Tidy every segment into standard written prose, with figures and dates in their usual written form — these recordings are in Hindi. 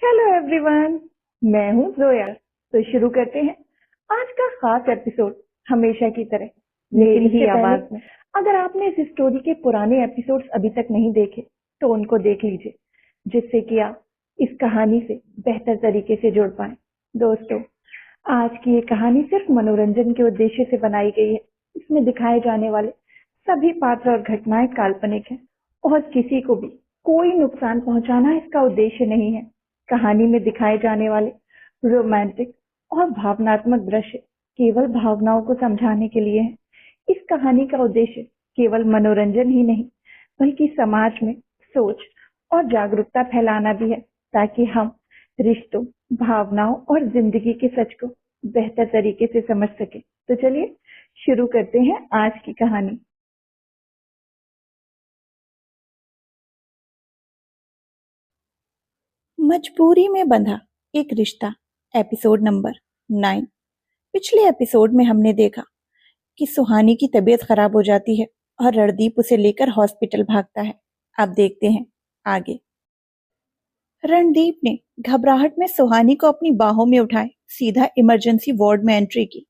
हेलो एवरीवन, मैं हूँ जोया। तो शुरू करते हैं आज का खास एपिसोड हमेशा की तरह, लेकिन मेरी ही इससे आवाज पहले में। अगर आपने इस स्टोरी के पुराने एपिसोड्स अभी तक नहीं देखे तो उनको देख लीजिए, जिससे कि आप इस कहानी से बेहतर तरीके से जुड़ पाए। दोस्तों, आज की ये कहानी सिर्फ मनोरंजन के उद्देश्य से बनाई गई है। इसमें दिखाए जाने वाले सभी पात्र और घटनाएं काल्पनिक हैं और किसी को भी कोई नुकसान पहुंचाना इसका उद्देश्य नहीं है। कहानी में दिखाए जाने वाले रोमांटिक और भावनात्मक दृश्य केवल भावनाओं को समझाने के लिए हैं। इस कहानी का उद्देश्य केवल मनोरंजन ही नहीं, बल्कि समाज में सोच और जागरूकता फैलाना भी है, ताकि हम रिश्तों, भावनाओं और जिंदगी के सच को बेहतर तरीके से समझ सके। तो चलिए शुरू करते हैं आज की कहानी। मजबूरी में बंधा एक रिश्ता, एपिसोड नंबर 9। पिछले एपिसोड में हमने देखा कि सुहानी की तबीयत खराब हो जाती है और रणदीप उसे लेकर हॉस्पिटल भागता है। अब देखते हैं आगे। रणदीप ने घबराहट में सुहानी को अपनी बाहों में उठाए सीधा इमरजेंसी वार्ड में एंट्री की।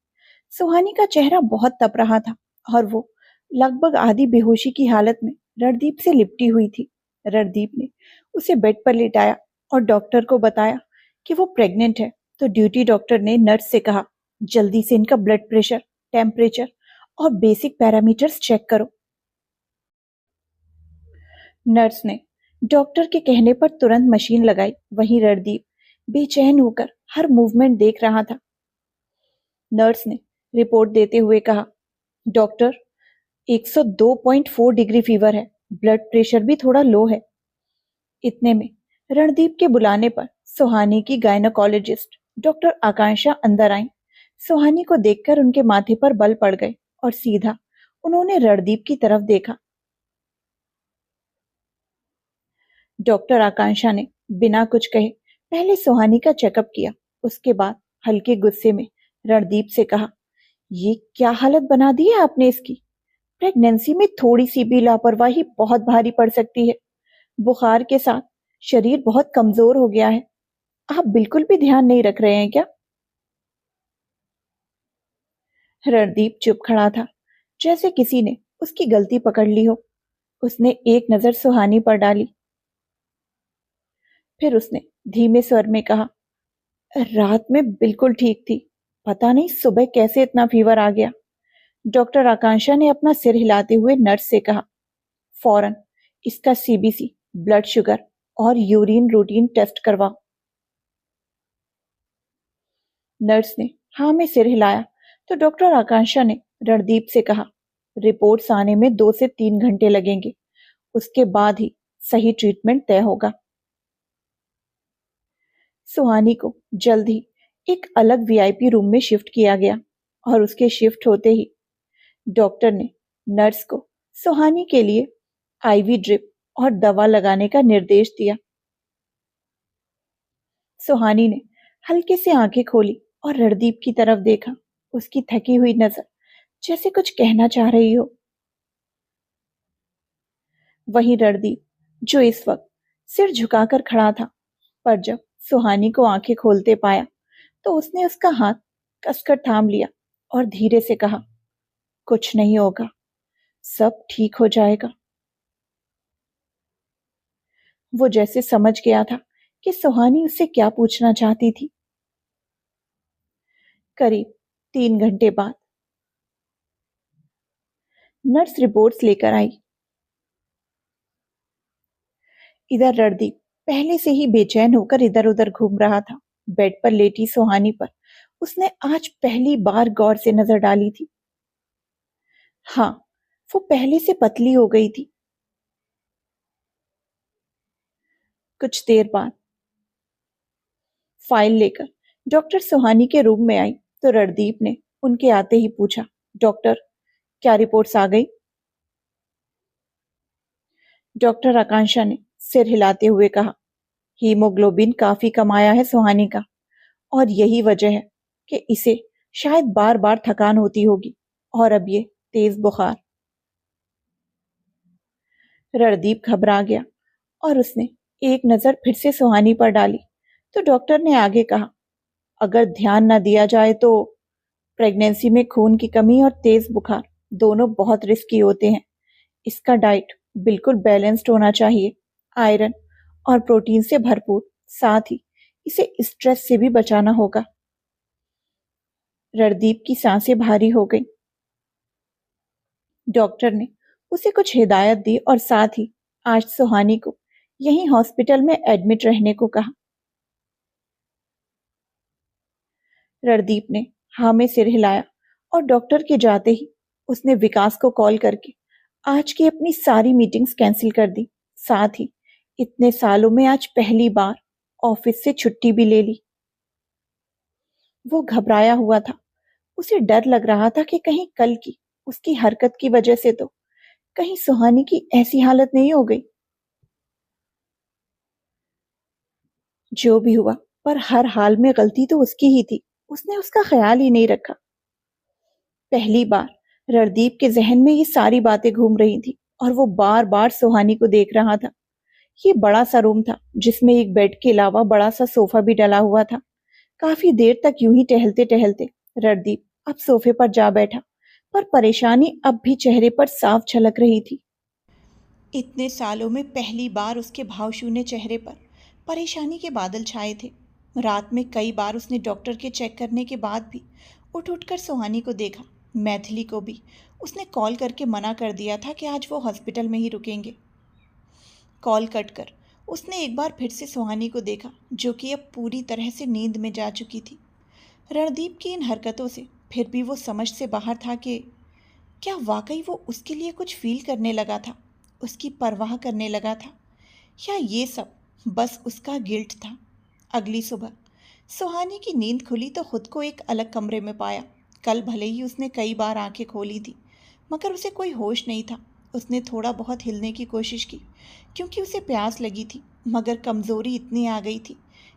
सुहानी का चेहरा बहुत तप रहा था और वो लगभग आधी बेहोशी की हालत में रणदीप से लिपटी हुई थी। रणदीप ने उसे बेड पर लेटाया और डॉक्टर को बताया कि वो प्रेग्नेंट है। तो ड्यूटी डॉक्टर ने नर्स से कहा, जल्दी से इनका ब्लड प्रेशर, टेम्परेचर और बेसिक पैरामीटर्स चेक करो। नर्स ने डॉक्टर के कहने पर तुरंत मशीन लगाई। वहीं रणदीप बेचैन होकर हर मूवमेंट देख रहा था। नर्स ने रिपोर्ट देते हुए कहा, डॉक्टर 102.4 डिग्री फीवर है, ब्लड प्रेशर भी थोड़ा लो है। इतने में रणदीप के बुलाने पर सुहानी की गायनोकोलॉजिस्ट डॉक्टर आकांक्षा अंदर आई। सुहानी को देखकर उनके माथे पर बल पड़ गए और सीधा उन्होंने रणदीप की तरफ देखा। डॉक्टर आकांक्षा ने बिना कुछ कहे पहले सुहानी का चेकअप किया। उसके बाद हल्के गुस्से में रणदीप से कहा, ये क्या हालत बना दी है आपने इसकी। प्रेगनेंसी में थोड़ी सी भी लापरवाही बहुत भारी पड़ सकती है। बुखार के साथ शरीर बहुत कमजोर हो गया है। आप बिल्कुल भी ध्यान नहीं रख रहे हैं क्या। रणदीप चुप खड़ा था, जैसे किसी ने उसकी गलती पकड़ ली हो। उसने एक नजर सुहानी पर डाली, फिर उसने धीमे स्वर में कहा, रात में बिल्कुल ठीक थी, पता नहीं सुबह कैसे इतना फीवर आ गया। डॉक्टर आकांक्षा ने अपना सिर हिलाते हुए नर्स से कहा, फौरन इसका सीबीसी, ब्लड शुगर और यूरिन रूटीन टेस्ट करवाओ। नर्स ने हाँ में सिर हिलाया तो डॉक्टर आकांक्षा ने रणदीप से कहा, रिपोर्ट्स आने में 2 से 3 घंटे लगेंगे, उसके बाद ही सही ट्रीटमेंट तय होगा। सुहानी को जल्द ही एक अलग वीआईपी रूम में शिफ्ट किया गया और उसके शिफ्ट होते ही डॉक्टर ने नर्स को सुहानी के लिए आईवी ड्रिप और दवा लगाने का निर्देश दिया। सुहानी ने हल्के से आंखें खोली और रणदीप की तरफ देखा। उसकी थकी हुई नजर जैसे कुछ कहना चाह रही हो। वहीं रणदीप, जो इस वक्त सिर झुकाकर खड़ा था, पर जब सुहानी को आंखें खोलते पाया तो उसने उसका हाथ कसकर थाम लिया और धीरे से कहा, कुछ नहीं होगा, सब ठीक हो जाएगा। वो जैसे समझ गया था कि सुहानी उससे क्या पूछना चाहती थी। करीब 3 घंटे बाद नर्स रिपोर्ट्स लेकर आई। इधर रणदीप पहले से ही बेचैन होकर इधर उधर घूम रहा था। बेड पर लेटी सुहानी पर उसने आज पहली बार गौर से नजर डाली थी। हाँ, वो पहले से पतली हो गई थी। कुछ देर बाद फाइल लेकर डॉक्टर सुहानी के रूम में आई तो रणदीप ने उनके आते ही पूछा, डॉक्टर, क्या रिपोर्ट्स आ गई। डॉक्टर आकांक्षा ने सिर हिलाते हुए कहा, हीमोग्लोबिन काफी कम आया है सुहानी का, और यही वजह है कि इसे शायद बार बार थकान होती होगी और अब ये तेज बुखार। रणदीप घबरा गया और उसने एक नजर फिर से सुहानी पर डाली तो डॉक्टर ने आगे कहा, अगर ध्यान न दिया जाए तो प्रेगनेंसी में खून की कमी और तेज बुखार दोनों बहुत रिस्की होते हैं। इसका डाइट बिल्कुल बैलेंस्ड होना चाहिए, आयरन और प्रोटीन से भरपूर। साथ ही इसे स्ट्रेस से भी बचाना होगा। रणदीप की सांसें भारी हो गई। डॉक्टर ने उसे कुछ हिदायत दी और साथ ही आज सुहानी को यहीं हॉस्पिटल में एडमिट रहने को कहा। रणदीप ने हाँ में सिर हिलाया और डॉक्टर के जाते ही उसने विकास को कॉल करके आज की अपनी सारी मीटिंग्स कैंसिल कर दी। साथ ही इतने सालों में आज पहली बार ऑफिस से छुट्टी भी ले ली। वो घबराया हुआ था। उसे डर लग रहा था कि कहीं कल की उसकी हरकत की वजह से तो कहीं सुहानी की ऐसी हालत नहीं हो गई। जो भी हुआ, पर हर हाल में गलती तो उसकी ही थी। उसने उसका ख्याल ही नहीं रखा। पहली बार रणदीप के जहन में ये सारी बातें घूम रही थी और वो बार बार सुहानी को देख रहा था। ये बड़ा सा रूम था जिसमें एक बेड के अलावा बड़ा सा सोफा भी डला हुआ था। काफी देर तक यूं ही टहलते टहलते रणदीप अब सोफे पर जा बैठा, पर परेशानी अब भी चेहरे पर साफ झलक रही थी। इतने सालों में पहली बार उसके भावशून्य चेहरे पर परेशानी के बादल छाए थे। रात में कई बार उसने डॉक्टर के चेक करने के बाद भी उठ उठकर सुहानी को देखा। मैथिली को भी उसने कॉल करके मना कर दिया था कि आज वो हॉस्पिटल में ही रुकेंगे। कॉल कट कर उसने एक बार फिर से सुहानी को देखा, जो कि अब पूरी तरह से नींद में जा चुकी थी। रणदीप की इन हरकतों से फिर भी वो समझ से बाहर था कि क्या वाकई वो उसके लिए कुछ फील करने लगा था, उसकी परवाह करने लगा था, या ये सब बस उसका गिल्ट था। अगली सुबह सुहानी की नींद खुली तो खुद को एक अलग कमरे में पाया। कल भले ही उसने कई बार आंखें खोली थी, मगर उसे कोई होश नहीं था। उसने थोड़ा बहुत हिलने की कोशिश की क्योंकि उसे प्यास लगी थी, मगर कमज़ोरी इतनी आ गई थी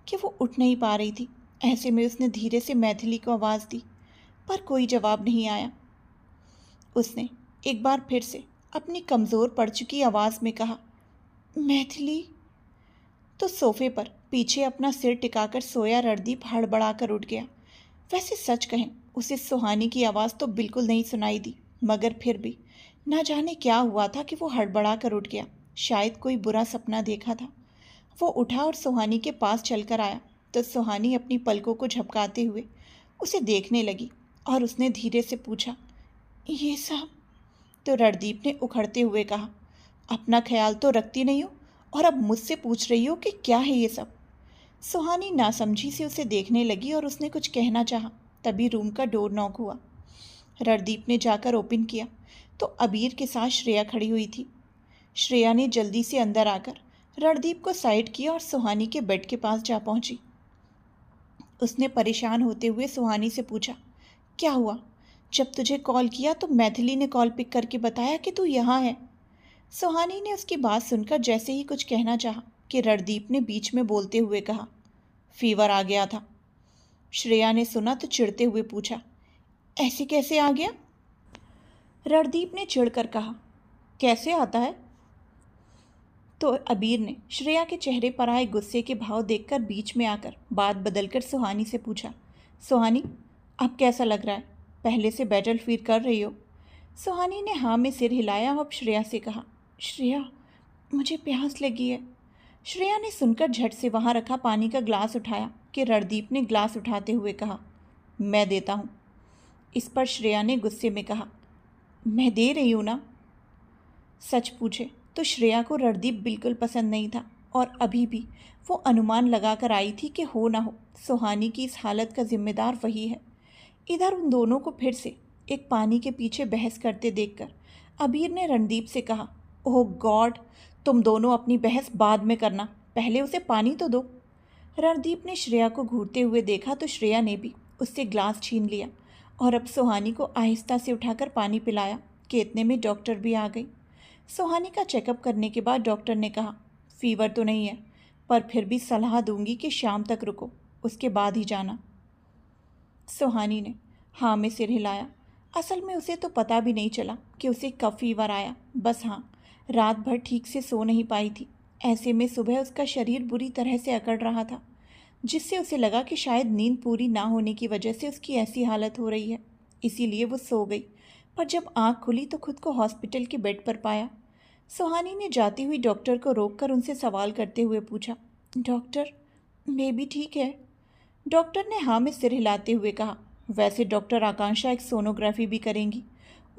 कि वो उठ नहीं पा रही थी। ऐसे में उसने धीरे से मैथिली को आवाज़ दी, पर कोई जवाब नहीं आया। उसने एक बार फिर से अपनी कमज़ोर पड़ चुकी आवाज़ में कहा, मैथिली। तो सोफे पर पीछे अपना सिर टिकाकर सोया रणदीप हड़बड़ाकर उठ गया। वैसे सच कहें, उसे सुहानी की आवाज़ तो बिल्कुल नहीं सुनाई दी, मगर फिर भी ना जाने क्या हुआ था कि वो हड़बड़ाकर उठ गया। शायद कोई बुरा सपना देखा था। वो उठा और सुहानी के पास चलकर आया तो सुहानी अपनी पलकों को झपकाते हुए उसे देखने लगी और उसने धीरे से पूछा, ये सब? तो रणदीप ने उखड़ते हुए कहा, अपना ख्याल तो रखती नहीं हो और अब मुझसे पूछ रही हो कि क्या है ये सब? सुहानी नासमझी से उसे देखने लगी और उसने कुछ कहना चाहा, तभी रूम का डोर नॉक हुआ। रणदीप ने जाकर ओपन किया तो अबीर के साथ श्रेया खड़ी हुई थी। श्रेया ने जल्दी से अंदर आकर रणदीप को साइड किया और सुहानी के बेड के पास जा पहुंची। उसने परेशान होते हुए सुहानी से पूछा, क्या हुआ? जब तुझे कॉल किया तो मैथिली ने कॉल पिक करके बताया कि तू यहाँ है। सुहानी ने उसकी बात सुनकर जैसे ही कुछ कहना चाहा कि रणदीप ने बीच में बोलते हुए कहा, फीवर आ गया था। श्रेया ने सुना तो चिढ़ते हुए पूछा, ऐसे कैसे आ गया? रणदीप ने चिढ़कर कहा, कैसे आता है? तो अबीर ने श्रेया के चेहरे पर आए गुस्से के भाव देखकर बीच में आकर बात बदलकर सुहानी से पूछा, सुहानी अब कैसा लग रहा है? पहले से बेटर फील कर रही हो? सुहानी ने हाँ में सिर हिलाया और श्रेया से कहा, श्रेया मुझे प्यास लगी है। श्रेया ने सुनकर झट से वहाँ रखा पानी का ग्लास उठाया कि रणदीप ने ग्लास उठाते हुए कहा, मैं देता हूँ। इस पर श्रेया ने गुस्से में कहा, मैं दे रही हूँ ना। सच पूछे तो श्रेया को रणदीप बिल्कुल पसंद नहीं था और अभी भी वो अनुमान लगाकर आई थी कि हो ना हो सुहानी की इस हालत का जिम्मेदार वही है। इधर उन दोनों को फिर से एक पानी के पीछे बहस करते देखकर अबीर ने रणदीप से कहा, ओह गॉड, तुम दोनों अपनी बहस बाद में करना, पहले उसे पानी तो दो। रणदीप ने श्रेया को घूरते हुए देखा तो श्रेया ने भी उससे ग्लास छीन लिया और अब सुहानी को आहिस्ता से उठाकर पानी पिलाया कि इतने में डॉक्टर भी आ गई। सुहानी का चेकअप करने के बाद डॉक्टर ने कहा, फीवर तो नहीं है, पर फिर भी सलाह दूंगी कि शाम तक रुको, उसके बाद ही जाना। सुहानी ने हाँ में सिर हिलाया। असल में उसे तो पता भी नहीं चला कि उसे कब फीवर आया। बस हाँ, रात भर ठीक से सो नहीं पाई थी। ऐसे में सुबह उसका शरीर बुरी तरह से अकड़ रहा था। जिससे उसे लगा कि शायद नींद पूरी ना होने की वजह से उसकी ऐसी हालत हो रही है, इसीलिए वो सो गई। पर जब आंख खुली तो खुद को हॉस्पिटल के बेड पर पाया। सुहानी ने जाती हुई डॉक्टर को रोककर उनसे सवाल करते हुए पूछा, डॉक्टर, बेबी ठीक है? डॉक्टर ने हाँ में सिर हिलाते हुए कहा, वैसे डॉक्टर आकांक्षा एक सोनोग्राफी भी करेंगी,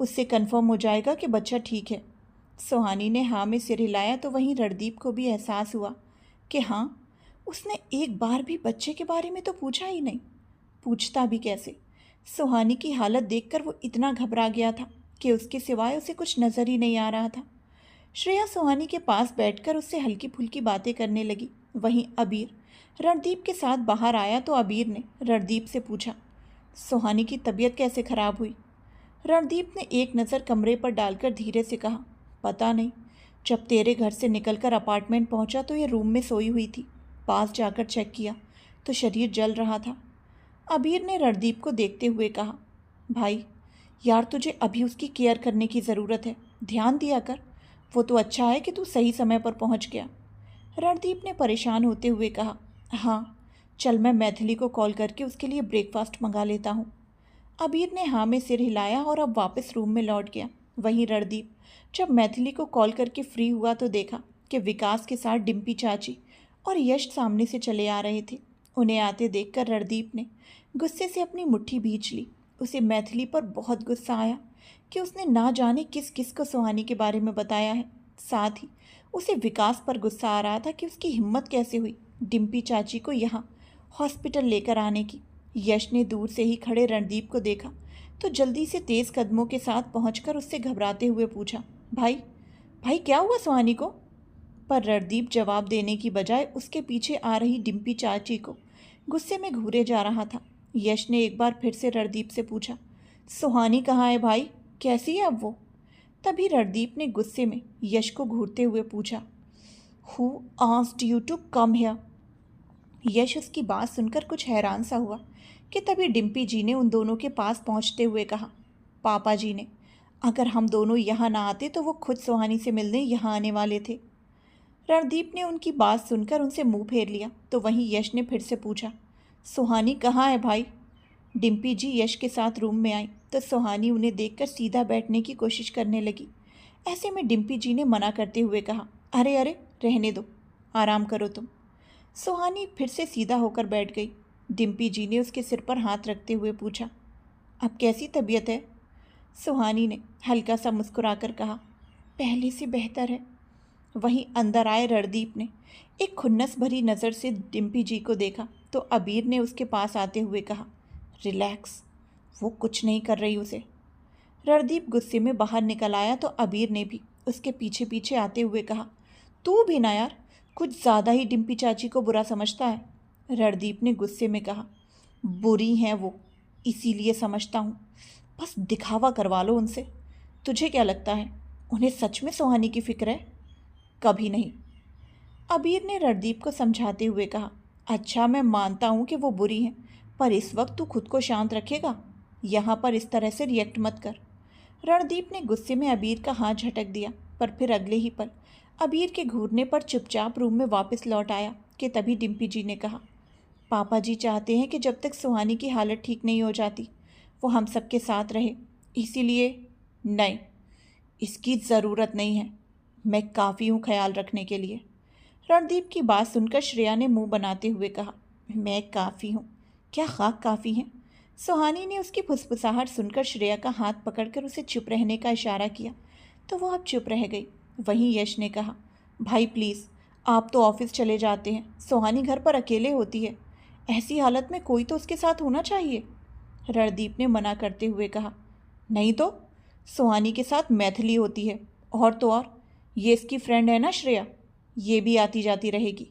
उससे कंफर्म हो जाएगा कि बच्चा ठीक है। सुहानी ने हाँ में सिर हिलाया तो वहीं रणदीप को भी एहसास हुआ कि हाँ, उसने एक बार भी बच्चे के बारे में तो पूछा ही नहीं। पूछता भी कैसे? सुहानी की हालत देखकर वो इतना घबरा गया था कि उसके सिवाय उसे कुछ नजर ही नहीं आ रहा था। श्रेया सुहानी के पास बैठकर उससे हल्की फुल्की बातें करने लगी। वहीं अबीर रणदीप के साथ बाहर आया तो अबीर ने रणदीप से पूछा, सुहानी की तबीयत कैसे खराब हुई? रणदीप ने एक नज़र कमरे पर डालकर धीरे से कहा, पता नहीं, जब तेरे घर से निकलकर अपार्टमेंट पहुंचा तो ये रूम में सोई हुई थी। पास जाकर चेक किया तो शरीर जल रहा था। अबीर ने रणदीप को देखते हुए कहा, भाई यार, तुझे अभी उसकी केयर करने की ज़रूरत है, ध्यान दिया कर। वो तो अच्छा है कि तू सही समय पर पहुंच गया। रणदीप ने परेशान होते हुए कहा, हाँ चल, मैं मैथिली को कॉल करके उसके लिए ब्रेकफास्ट मंगा लेता हूँ। अबीर ने हाँ में सिर हिलाया और अब वापस रूम में लौट गया। वहीं रणदीप जब मैथिली को कॉल करके फ्री हुआ तो देखा कि विकास के साथ डिम्पी चाची और यश सामने से चले आ रहे थे। उन्हें आते देखकर रणदीप ने गुस्से से अपनी मुट्ठी भींच ली। उसे मैथिली पर बहुत गुस्सा आया कि उसने ना जाने किस किस को सुहानी के बारे में बताया है। साथ ही उसे विकास पर गुस्सा आ रहा था कि उसकी हिम्मत कैसे हुई डिम्पी चाची को यहाँ हॉस्पिटल लेकर आने की। यश ने दूर से ही खड़े रणदीप को देखा तो जल्दी से तेज कदमों के साथ पहुंचकर उससे घबराते हुए पूछा, भाई भाई क्या हुआ सुहानी को? पर रणदीप जवाब देने की बजाय उसके पीछे आ रही डिम्पी चाची को गुस्से में घूरे जा रहा था। यश ने एक बार फिर से रणदीप से पूछा, सुहानी कहाँ है भाई, कैसी है अब वो? तभी रणदीप ने गुस्से में यश को घूरते हुए पूछा, who asked you to come here? Yash उसकी बात सुनकर कुछ हैरान सा हुआ कि तभी डिम्पी जी ने उन दोनों के पास पहुंचते हुए कहा, पापा जी ने, अगर हम दोनों यहाँ ना आते तो वो खुद सुहानी से मिलने यहाँ आने वाले थे। रणदीप ने उनकी बात सुनकर उनसे मुंह फेर लिया तो वहीं यश ने फिर से पूछा, सुहानी कहाँ है भाई? डिम्पी जी यश के साथ रूम में आई तो सुहानी उन्हें देखकर सीधा बैठने की कोशिश करने लगी। ऐसे में डिम्पी जी ने मना करते हुए कहा, अरे अरे रहने दो, आराम करो तुम। सुहानी फिर से सीधा होकर बैठ गई। डिम्पी जी ने उसके सिर पर हाथ रखते हुए पूछा, अब कैसी तबीयत है? सुहानी ने हल्का सा मुस्कुराकर कहा, पहले से बेहतर है। वहीं अंदर आए रणदीप ने एक खुन्नस भरी नज़र से डिम्पी जी को देखा तो अबीर ने उसके पास आते हुए कहा, रिलैक्स, वो कुछ नहीं कर रही उसे। रणदीप गुस्से में बाहर निकल आया तो अबीर ने भी उसके पीछे पीछे आते हुए कहा, तू भी ना यार, कुछ ज़्यादा ही डिम्पी चाची को बुरा समझता है। रणदीप ने गुस्से में कहा, बुरी हैं वो, इसीलिए समझता हूँ, बस दिखावा करवा लो उनसे। तुझे क्या लगता है उन्हें सच में सुहानी की फिक्र है? कभी नहीं। अबीर ने रणदीप को समझाते हुए कहा, अच्छा मैं मानता हूँ कि वो बुरी हैं, पर इस वक्त तू खुद को शांत रखेगा? यहाँ पर इस तरह से रिएक्ट मत कर। रणदीप ने गुस्से में अबीर का हाथ झटक दिया पर फिर अगले ही पल अबीर के घूरने पर चुपचाप रूम में वापस लौट आया कि तभी डिम्पी जी ने कहा, पापा जी चाहते हैं कि जब तक सुहानी की हालत ठीक नहीं हो जाती वो हम सबके साथ रहे, इसीलिए। नहीं, इसकी ज़रूरत नहीं है, मैं काफ़ी हूँ ख्याल रखने के लिए। रणदीप की बात सुनकर श्रेया ने मुंह बनाते हुए कहा, मैं काफ़ी हूँ? क्या खाक काफ़ी हैं? सुहानी ने उसकी फुसफुसाहट सुनकर श्रेया का हाथ पकड़कर उसे चुप रहने का इशारा किया तो वो अब चुप रह गई। वहीं यश ने कहा, भाई प्लीज़, आप तो ऑफिस चले जाते हैं, सुहानी घर पर अकेले होती है, ऐसी हालत में कोई तो उसके साथ होना चाहिए। रणदीप ने मना करते हुए कहा, नहीं तो सुहानी के साथ मैथिली होती है, और तो और ये इसकी फ्रेंड है ना श्रेया, ये भी आती जाती रहेगी।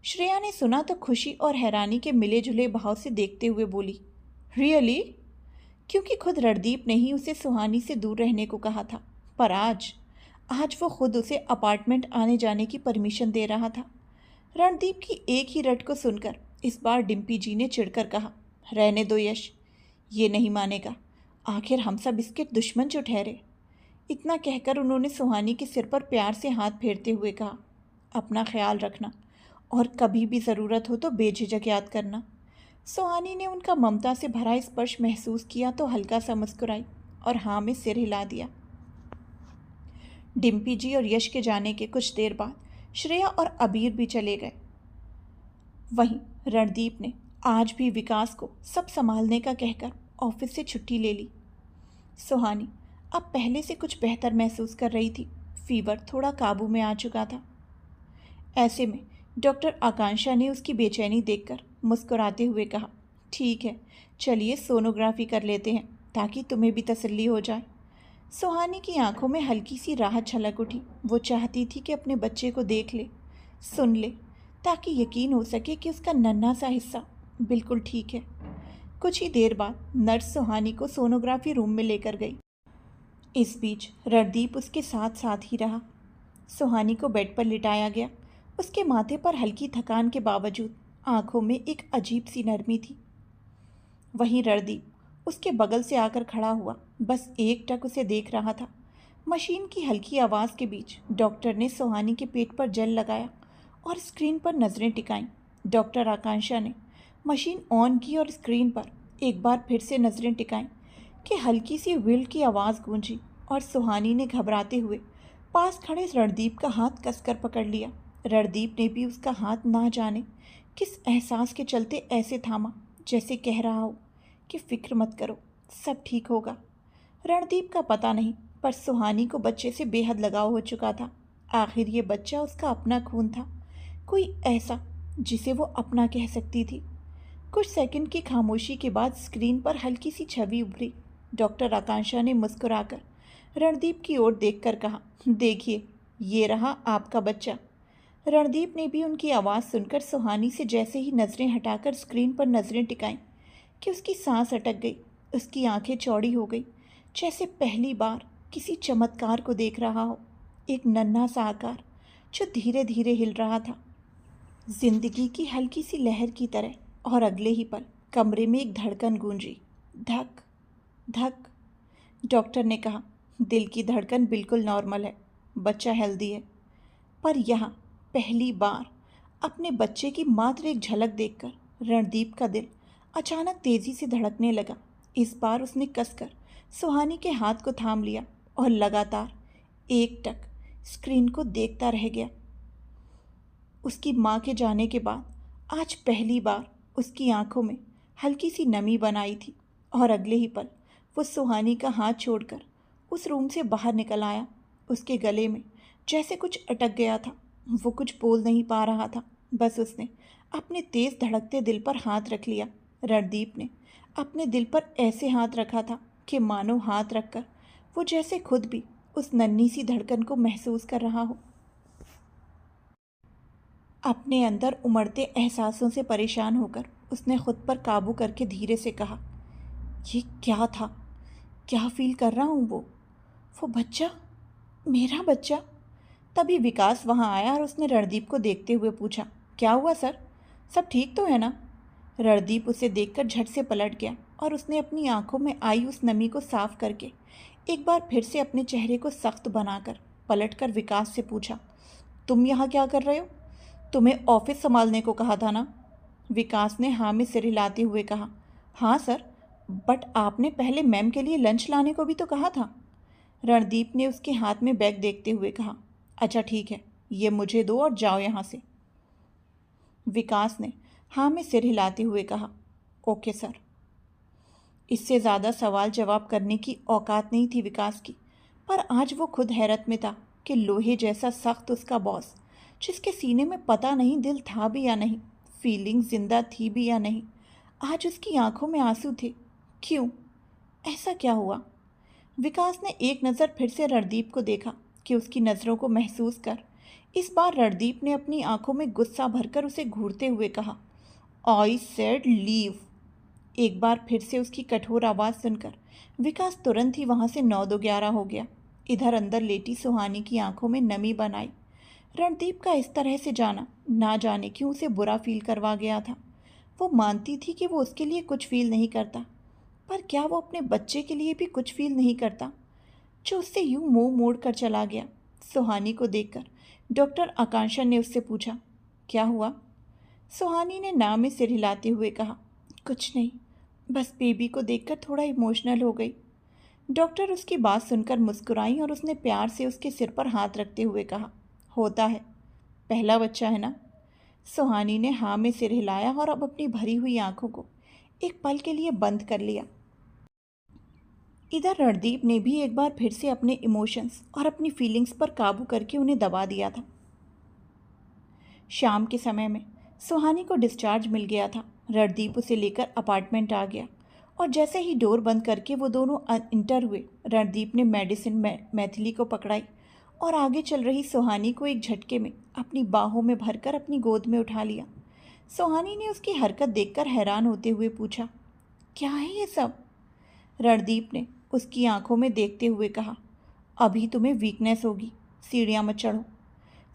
श्रेया ने सुना तो खुशी और हैरानी के मिले जुले भाव से देखते हुए बोली, रियली? क्योंकि खुद रणदीप ने ही उसे सुहानी से दूर रहने को कहा था, पर आज आज वो खुद उसे अपार्टमेंट आने जाने की परमिशन दे रहा था। रणदीप की एक ही रट को सुनकर इस बार डिम्पी जी ने चिढ़कर कहा, रहने दो यश, ये नहीं मानेगा, आखिर हम सब इसके दुश्मन जो ठहरे। इतना कहकर उन्होंने सुहानी के सिर पर प्यार से हाथ फेरते हुए कहा, अपना ख्याल रखना और कभी भी ज़रूरत हो तो बेझिझक याद करना। सुहानी ने उनका ममता से भरा स्पर्श महसूस किया तो हल्का सा मुस्कुराई और हाँ में सिर हिला दिया। डिम्पी जी और यश के जाने के कुछ देर बाद श्रेया और अबीर भी चले गए। वहीं रणदीप ने आज भी विकास को सब संभालने का कहकर ऑफिस से छुट्टी ले ली। सुहानी अब पहले से कुछ बेहतर महसूस कर रही थी। फीवर थोड़ा काबू में आ चुका था। ऐसे में डॉक्टर आकांक्षा ने उसकी बेचैनी देखकर मुस्कुराते हुए कहा, ठीक है, चलिए सोनोग्राफी कर लेते हैं ताकि तुम्हें भी तसल्ली हो जाए। सुहानी की आंखों में हल्की सी राहत झलक उठी। वो चाहती थी कि अपने बच्चे को देख ले, सुन ले, ताकि यकीन हो सके कि उसका नन्हा सा हिस्सा बिल्कुल ठीक है। कुछ ही देर बाद नर्स सुहानी को सोनोग्राफी रूम में लेकर गई। इस बीच रणदीप उसके साथ साथ ही रहा। सुहानी को बेड पर लिटाया गया। उसके माथे पर हल्की थकान के बावजूद आंखों में एक अजीब सी नरमी थी। वहीं रणदीप उसके बगल से आकर खड़ा हुआ बस एकटक उसे देख रहा था। मशीन की हल्की आवाज़ के बीच डॉक्टर ने सुहानी के पेट पर जेल लगाया और स्क्रीन पर नज़रें टिकाईं। डॉक्टर आकांक्षा ने मशीन ऑन की और स्क्रीन पर एक बार फिर से नज़रें टिकाईं कि हल्की सी व्हील की आवाज़ गूंजी और सुहानी ने घबराते हुए पास खड़े रणदीप का हाथ कसकर पकड़ लिया। रणदीप ने भी उसका हाथ ना जाने किस एहसास के चलते ऐसे थामा, जैसे कह रहा हो कि फिक्र मत करो, सब ठीक होगा। रणदीप का पता नहीं, पर सुहानी को बच्चे से बेहद लगाव हो चुका था। आखिर ये बच्चा उसका अपना खून था, कोई ऐसा जिसे वो अपना कह सकती थी। कुछ सेकंड की खामोशी के बाद स्क्रीन पर हल्की सी छवि उभरी। डॉक्टर आकांक्षा ने मुस्कुराकर रणदीप की ओर देखकर कहा, देखिए, ये रहा आपका बच्चा। रणदीप ने भी उनकी आवाज़ सुनकर सुहानी से जैसे ही नज़रें हटाकर स्क्रीन पर नज़रें टिकाईं कि उसकी सांस अटक गई, उसकी आंखें चौड़ी हो गई, जैसे पहली बार किसी चमत्कार को देख रहा हो। एक नन्हा सा आकार जो धीरे धीरे हिल रहा था, जिंदगी की हल्की सी लहर की तरह। और अगले ही पल कमरे में एक धड़कन गूंजी, धक धक। डॉक्टर ने कहा, दिल की धड़कन बिल्कुल नॉर्मल है, बच्चा हेल्दी है। पर यहाँ पहली बार अपने बच्चे की मात्र एक झलक देखकर रणदीप का दिल अचानक तेजी से धड़कने लगा। इस बार उसने कसकर सुहानी के हाथ को थाम लिया और लगातार एकटक स्क्रीन को देखता रह गया। उसकी माँ के जाने के बाद आज पहली बार उसकी आंखों में हल्की सी नमी बनाई थी और अगले ही पल वो सुहानी का हाथ छोड़कर उस रूम से बाहर निकल आया। उसके गले में जैसे कुछ अटक गया था। वो कुछ बोल नहीं पा रहा था, बस उसने अपने तेज धड़कते दिल पर हाथ रख लिया। रणदीप ने अपने दिल पर ऐसे हाथ रखा था कि मानो हाथ रखकर वो जैसे खुद भी उस नन्ही सी धड़कन को महसूस कर रहा हो। अपने अंदर उमड़ते एहसासों से परेशान होकर उसने खुद पर काबू करके धीरे से कहा, ये क्या था? क्या फील कर रहा हूँ? वो बच्चा, मेरा बच्चा। तभी विकास वहाँ आया और उसने रणदीप को देखते हुए पूछा, क्या हुआ सर, सब ठीक तो है ना? रणदीप उसे देखकर झट से पलट गया और उसने अपनी आंखों में आई उस नमी को साफ करके एक बार फिर से अपने चेहरे को सख्त बनाकर पलटकर विकास से पूछा, तुम यहाँ क्या कर रहे हो? तुम्हें ऑफिस संभालने को कहा था ना? विकास ने हाँ में सिर हिलाते हुए कहा, हाँ सर, बट आपने पहले मैम के लिए लंच लाने को भी तो कहा था। रणदीप ने उसके हाथ में बैग देखते हुए कहा, अच्छा ठीक है, ये मुझे दो और जाओ यहाँ से। विकास ने हाँ में सिर हिलाते हुए कहा, ओके सर। इससे ज़्यादा सवाल जवाब करने की औकात नहीं थी विकास की, पर आज वो खुद हैरत में था कि लोहे जैसा सख्त उसका बॉस, जिसके सीने में पता नहीं दिल था भी या नहीं, फीलिंग जिंदा थी भी या नहीं, आज उसकी आंखों में आंसू थे। क्यों? ऐसा क्या हुआ? विकास ने एक नज़र फिर से रणदीप को देखा कि उसकी नज़रों को महसूस कर इस बार रणदीप ने अपनी आंखों में गुस्सा भरकर उसे घूरते हुए कहा, आई सेड लीव। एक बार फिर से उसकी कठोर आवाज़ सुनकर विकास तुरंत ही वहाँ से 9-2-11 हो गया। इधर अंदर लेटी सुहानी की आंखों में नमी बनाई। रणदीप का इस तरह से जाना ना जाने क्यों उसे बुरा फील करवा गया था। वो मानती थी कि वो उसके लिए कुछ फील नहीं करता, पर क्या वो अपने बच्चे के लिए भी कुछ फील नहीं करता, जो उससे यूं मुंह मोड़ कर चला गया? सुहानी को देखकर डॉक्टर आकांक्षा ने उससे पूछा, क्या हुआ? सुहानी ने ना में सिर हिलाते हुए कहा, कुछ नहीं, बस बेबी को देखकर थोड़ा इमोशनल हो गई। डॉक्टर उसकी बात सुनकर मुस्कुराई और उसने प्यार से उसके सिर पर हाथ रखते हुए कहा, होता है, पहला बच्चा है ना। सुहानी ने हाँ में सिर हिलाया और अब अपनी भरी हुई आंखों को एक पल के लिए बंद कर लिया। इधर रणदीप ने भी एक बार फिर से अपने इमोशंस और अपनी फीलिंग्स पर काबू करके उन्हें दबा दिया था। शाम के समय में सुहानी को डिस्चार्ज मिल गया था। रणदीप उसे लेकर अपार्टमेंट आ गया और जैसे ही डोर बंद करके वो दोनों इंटर हुए, रणदीप ने मेडिसिन मैथिली को पकड़ाई और आगे चल रही सुहानी को एक झटके में अपनी बाहों में भरकर अपनी गोद में उठा लिया। सुहानी ने उसकी हरकत देखकर हैरान होते हुए पूछा, क्या है ये सब? रणदीप ने उसकी आंखों में देखते हुए कहा, अभी तुम्हें वीकनेस होगी, सीढ़ियाँ मत चढ़ो।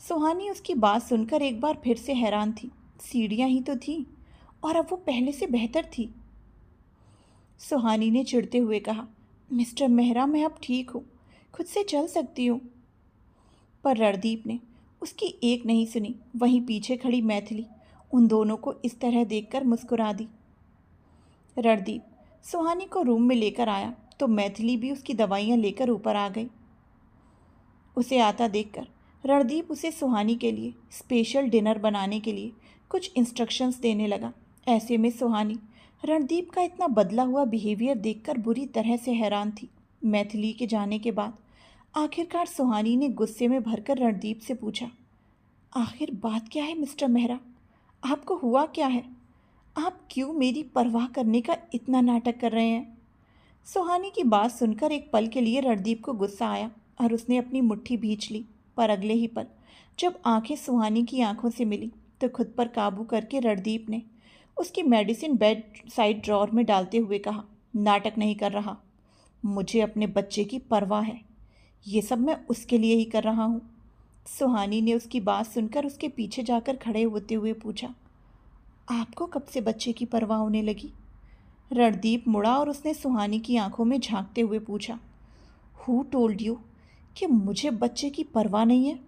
सुहानी उसकी बात सुनकर एक बार फिर से हैरान थी। सीढ़ियाँ ही तो थी और अब वो पहले से बेहतर थी। सुहानी ने चिढ़ते हुए कहा, मिस्टर मेहरा, मैं अब ठीक हूँ, खुद से चल सकती हूँ। पर रणदीप ने उसकी एक नहीं सुनी। वहीं पीछे खड़ी मैथिली उन दोनों को इस तरह देखकर मुस्कुरा दी। रणदीप सुहानी को रूम में लेकर आया तो मैथिली भी उसकी दवाइयाँ लेकर ऊपर आ गई। उसे आता देखकर रणदीप उसे सुहानी के लिए स्पेशल डिनर बनाने के लिए कुछ इंस्ट्रक्शंस देने लगा। ऐसे में सुहानी रणदीप का इतना बदला हुआ बिहेवियर देखकर बुरी तरह से हैरान थी। मैथिली के जाने के बाद आखिरकार सुहानी ने गुस्से में भरकर रणदीप से पूछा, आखिर बात क्या है मिस्टर मेहरा? आपको हुआ क्या है? आप क्यों मेरी परवाह करने का इतना नाटक कर रहे हैं? सुहानी की बात सुनकर एक पल के लिए रणदीप को गुस्सा आया और उसने अपनी मुट्ठी भींच ली। पर अगले ही पल जब आंखें सुहानी की आंखों से मिली तो खुद पर काबू करके रणदीप ने उसकी मेडिसिन बेड साइड ड्रॉर में डालते हुए कहा, नाटक नहीं कर रहा, मुझे अपने बच्चे की परवाह है, ये सब मैं उसके लिए ही कर रहा हूँ। सुहानी ने उसकी बात सुनकर उसके पीछे जाकर खड़े होते हुए पूछा, आपको कब से बच्चे की परवाह होने लगी? रणदीप मुड़ा और उसने सुहानी की आंखों में झांकते हुए पूछा, हु टोल्ड यू कि मुझे बच्चे की परवाह नहीं है?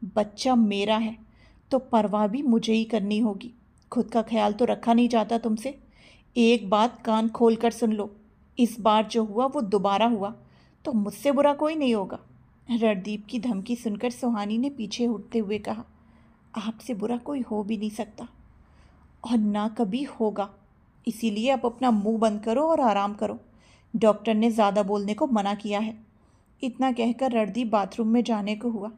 बच्चा मेरा है तो परवाह भी मुझे ही करनी होगी। खुद का ख्याल तो रखा नहीं जाता तुमसे। एक बात कान खोल कर सुन लो, इस बार जो हुआ वो दोबारा हुआ तो मुझसे बुरा कोई नहीं होगा। रणदीप की धमकी सुनकर सुहानी ने पीछे उठते हुए कहा, आपसे बुरा कोई हो भी नहीं सकता और ना कभी होगा, इसीलिए अब अपना मुंह बंद करो और आराम करो। डॉक्टर ने ज़्यादा बोलने को मना किया है। इतना कहकर रणदीप बाथरूम में जाने को हुआ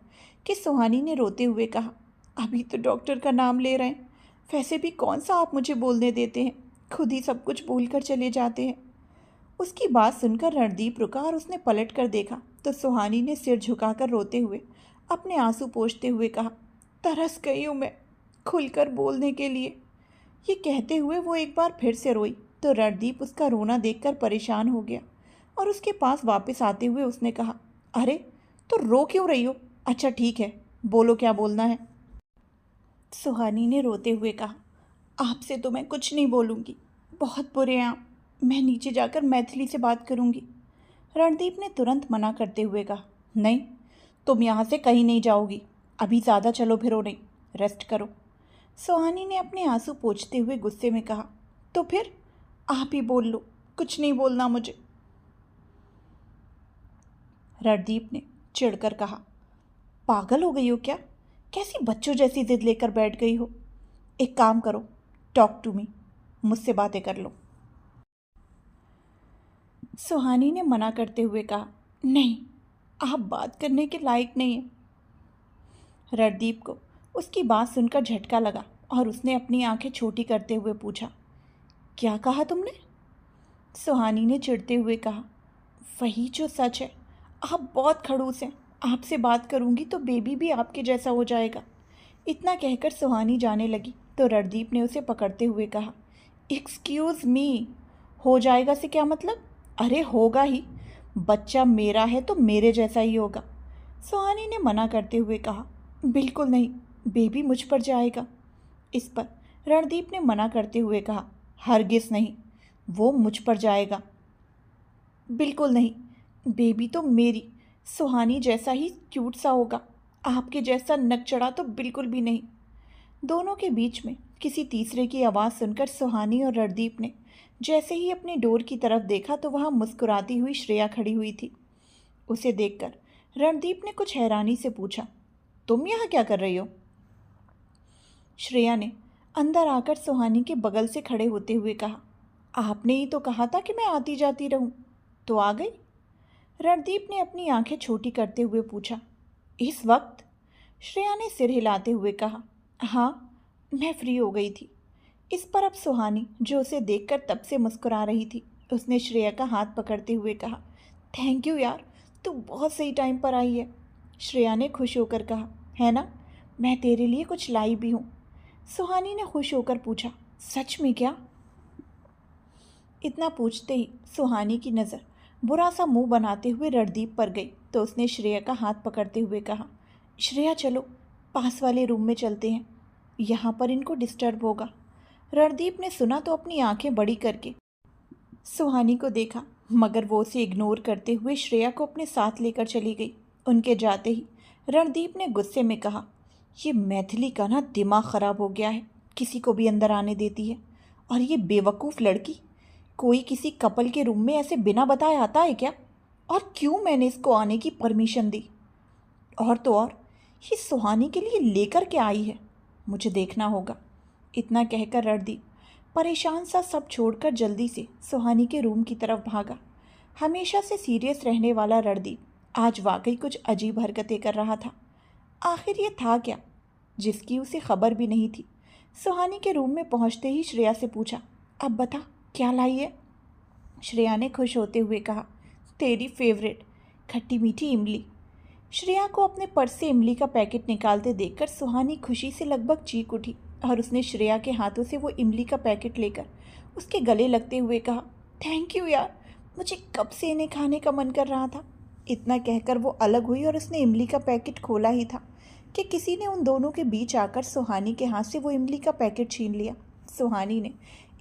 कि सुहानी ने रोते हुए कहा, अभी तो डॉक्टर का नाम ले रहे हैं, वैसे भी कौन सा आप मुझे बोलने देते हैं, खुद ही सब कुछ भूल कर चले जाते हैं। उसकी बात सुनकर रणदीप रुका और उसने पलट कर देखा तो सुहानी ने सिर झुकाकर रोते हुए अपने आंसू पोंछते हुए कहा, तरस गई हूँ मैं खुलकर बोलने के लिए। ये कहते हुए वो एक बार फिर से रोई तो रणदीप उसका रोना देखकर परेशान हो गया और उसके पास वापस आते हुए उसने कहा, अरे तो रो क्यों रही हो? अच्छा ठीक है, बोलो क्या बोलना है। सुहानी ने रोते हुए कहा, आपसे तो मैं कुछ नहीं बोलूँगी, बहुत बुरे हैं आप, मैं नीचे जाकर मैथिली से बात करूँगी। रणदीप ने तुरंत मना करते हुए कहा, नहीं, तुम यहाँ से कहीं नहीं जाओगी, अभी ज़्यादा चलो फिरो नहीं, रेस्ट करो। सुहानी ने अपने आंसू पोंछते हुए गुस्से में कहा, तो फिर आप ही बोल लो, कुछ नहीं बोलना मुझे। रणदीप ने चिढ़कर कहा, पागल हो गई हो क्या? कैसी बच्चों जैसी जिद लेकर बैठ गई हो? एक काम करो, टॉक टू मी, मुझसे बातें कर लो। सुहानी ने मना करते हुए कहा, नहीं, आप बात करने के लायक नहीं हैं। रणदीप को उसकी बात सुनकर झटका लगा और उसने अपनी आंखें छोटी करते हुए पूछा, क्या कहा तुमने? सुहानी ने चिढ़ते हुए कहा, वही जो सच है, आप बहुत खड़ूस हैं, आपसे बात करूंगी तो बेबी भी आपके जैसा हो जाएगा। इतना कहकर सुहानी जाने लगी तो रणदीप ने उसे पकड़ते हुए कहा, एक्सक्यूज़ मी, हो जाएगा से क्या मतलब? अरे होगा ही, बच्चा मेरा है तो मेरे जैसा ही होगा। सुहानी ने मना करते हुए कहा, बिल्कुल नहीं, बेबी मुझ पर जाएगा। इस पर रणदीप ने मना करते हुए कहा, हरगिज़ नहीं, वो मुझ पर जाएगा। बिल्कुल नहीं, बेबी तो मेरी सुहानी जैसा ही क्यूट सा होगा, आपके जैसा नक चढ़ा तो बिल्कुल भी नहीं। दोनों के बीच में किसी तीसरे की आवाज़ सुनकर सुहानी और रणदीप ने जैसे ही अपनी डोर की तरफ देखा तो वहां मुस्कुराती हुई श्रेया खड़ी हुई थी। उसे देखकर रणदीप ने कुछ हैरानी से पूछा, तुम यहाँ क्या कर रही हो? श्रेया ने अंदर आकर सुहानी के बगल से खड़े होते हुए कहा, आपने ही तो कहा था कि मैं आती जाती रहूं, तो आ गई। रणदीप ने अपनी आंखें छोटी करते हुए पूछा, इस वक्त? श्रेया ने सिर हिलाते हुए कहा, हाँ, मैं फ्री हो गई थी। इस पर अब सुहानी, जो उसे देखकर तब से मुस्कुरा रही थी, उसने श्रेया का हाथ पकड़ते हुए कहा, थैंक यू यार, तू बहुत सही टाइम पर आई है। श्रेया ने खुश होकर कहा, है ना, मैं तेरे लिए कुछ लाई भी हूँ। सुहानी ने खुश होकर पूछा, सच में क्या? इतना पूछते ही सुहानी की नज़र बुरा सा मुंह बनाते हुए रणदीप पर गई तो उसने श्रेया का हाथ पकड़ते हुए कहा, श्रेया चलो पास वाले रूम में चलते हैं, यहाँ पर इनको डिस्टर्ब होगा। रणदीप ने सुना तो अपनी आंखें बड़ी करके सुहानी को देखा, मगर वो उसे इग्नोर करते हुए श्रेया को अपने साथ लेकर चली गई। उनके जाते ही रणदीप ने गुस्से में कहा, ये मैथिली का ना दिमाग खराब हो गया है, किसी को भी अंदर आने देती है। और ये बेवकूफ़ लड़की, कोई किसी कपल के रूम में ऐसे बिना बताए आता है क्या? और क्यों मैंने इसको आने की परमिशन दी? और तो और ये सुहानी के लिए लेकर के आई है, मुझे देखना होगा। इतना कहकर रणदीप परेशान सा सब छोड़कर जल्दी से सुहानी के रूम की तरफ भागा। हमेशा से सीरियस रहने वाला रणदीप आज वाकई कुछ अजीब हरकतें कर रहा था। आखिर ये था क्या जिसकी उसे खबर भी नहीं थी? सुहानी के रूम में पहुंचते ही श्रेया से पूछा, अब बता क्या लाई है? श्रेया ने खुश होते हुए कहा, तेरी फेवरेट खट्टी मीठी इमली। श्रेया को अपने पर्स से इमली का पैकेट निकालते देखकर सुहानी खुशी से लगभग चीख उठी और उसने श्रेया के हाथों से वो इमली का पैकेट लेकर उसके गले लगते हुए कहा, थैंक यू यार, मुझे कब से इन्हें खाने का मन कर रहा था। इतना कहकर वो अलग हुई और उसने इमली का पैकेट खोला ही था कि किसी ने उन दोनों के बीच आकर सुहानी के हाथ से वो इमली का पैकेट छीन लिया। सुहानी ने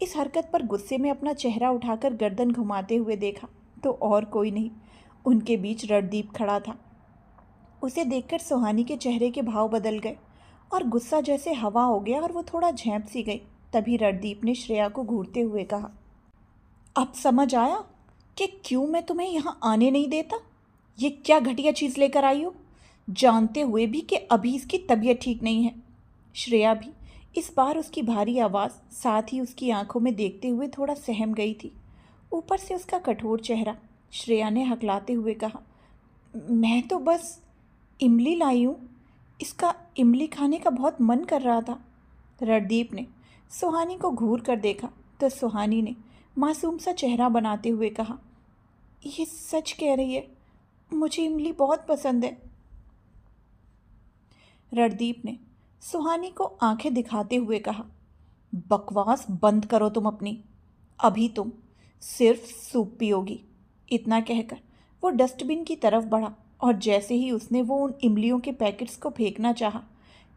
इस हरकत पर गुस्से में अपना चेहरा उठाकर गर्दन घुमाते हुए देखा तो और कोई नहीं, उनके बीच रणदीप खड़ा था। उसे देखकर सुहानी के चेहरे के भाव बदल गए और गुस्सा जैसे हवा हो गया और वो थोड़ा झेंप सी गई। तभी रणदीप ने श्रेया को घूरते हुए कहा, अब समझ आया कि क्यों मैं तुम्हें यहाँ आने नहीं देता? ये क्या घटिया चीज़ लेकर आई हो, जानते हुए भी कि अभी इसकी तबीयत ठीक नहीं है। श्रेया भी इस बार उसकी भारी आवाज़ साथ ही उसकी आंखों में देखते हुए थोड़ा सहम गई थी। ऊपर से उसका कठोर चेहरा। श्रेया ने हकलाते हुए कहा, मैं तो बस इमली लाई हूँ, इसका इमली खाने का बहुत मन कर रहा था। रणदीप ने सुहानी को घूर कर देखा तो सुहानी ने मासूम सा चेहरा बनाते हुए कहा, ये सच कह रही है, मुझे इमली बहुत पसंद है। रणदीप ने सुहानी को आंखें दिखाते हुए कहा, बकवास बंद करो तुम अपनी, अभी तुम सिर्फ सूप पियोगी। इतना कहकर वो डस्टबिन की तरफ बढ़ा और जैसे ही उसने वो उन इमलियों के पैकेट्स को फेंकना चाहा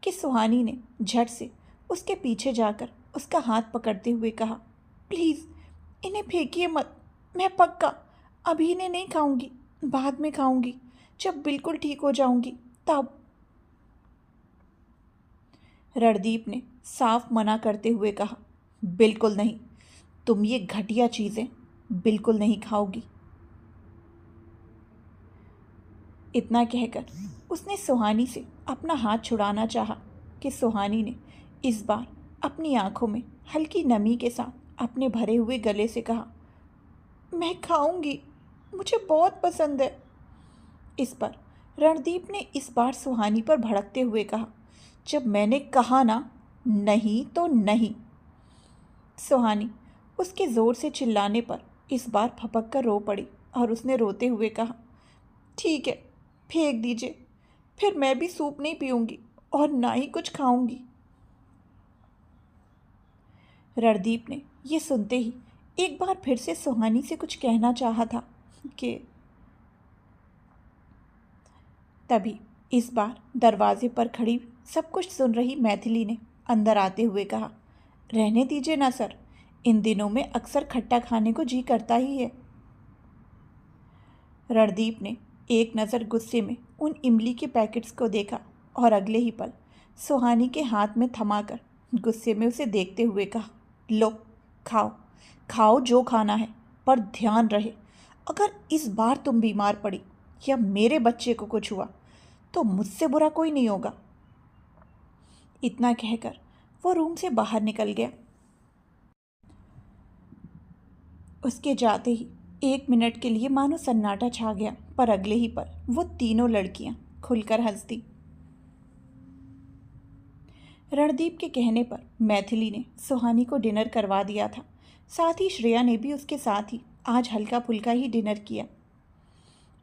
कि सुहानी ने झट से उसके पीछे जाकर उसका हाथ पकड़ते हुए कहा, प्लीज़ इन्हें फेंकिए मत, मैं पक्का अभी इन्हें नहीं खाऊंगी, बाद में खाऊंगी, जब बिल्कुल ठीक हो जाऊंगी तब। रणदीप ने साफ मना करते हुए कहा, बिल्कुल नहीं, तुम ये घटिया चीज़ें बिल्कुल नहीं खाओगी। इतना कहकर उसने सुहानी से अपना हाथ छुड़ाना चाहा कि सुहानी ने इस बार अपनी आंखों में हल्की नमी के साथ अपने भरे हुए गले से कहा, मैं खाऊंगी, मुझे बहुत पसंद है। इस पर रणदीप ने इस बार सुहानी पर भड़कते हुए कहा, जब मैंने कहा ना नहीं तो नहीं। सुहानी उसके ज़ोर से चिल्लाने पर इस बार फपक कर रो पड़ी और उसने रोते हुए कहा, ठीक है फेंक दीजिए, फिर मैं भी सूप नहीं पीऊंगी और ना ही कुछ खाऊंगी। रणदीप ने ये सुनते ही एक बार फिर से सुहानी से कुछ कहना चाहा था कि तभी इस बार दरवाजे पर खड़ी सब कुछ सुन रही मैथिली ने अंदर आते हुए कहा, रहने दीजिए ना सर, इन दिनों में अक्सर खट्टा खाने को जी करता ही है। रणदीप ने एक नज़र गुस्से में उन इमली के पैकेट्स को देखा और अगले ही पल सुहानी के हाथ में थमाकर गुस्से में उसे देखते हुए कहा, लो खाओ, खाओ जो खाना है, पर ध्यान रहे अगर इस बार तुम बीमार पड़ी या मेरे बच्चे को कुछ हुआ तो मुझसे बुरा कोई नहीं होगा। इतना कहकर वो रूम से बाहर निकल गया। उसके जाते ही 1 मिनट के लिए मानो सन्नाटा छा गया, पर अगले ही पल वो तीनों लड़कियां खुलकर हंस दी। रणदीप के कहने पर मैथिली ने सुहानी को डिनर करवा दिया था। साथ ही श्रेया ने भी उसके साथ ही आज हल्का फुल्का ही डिनर किया।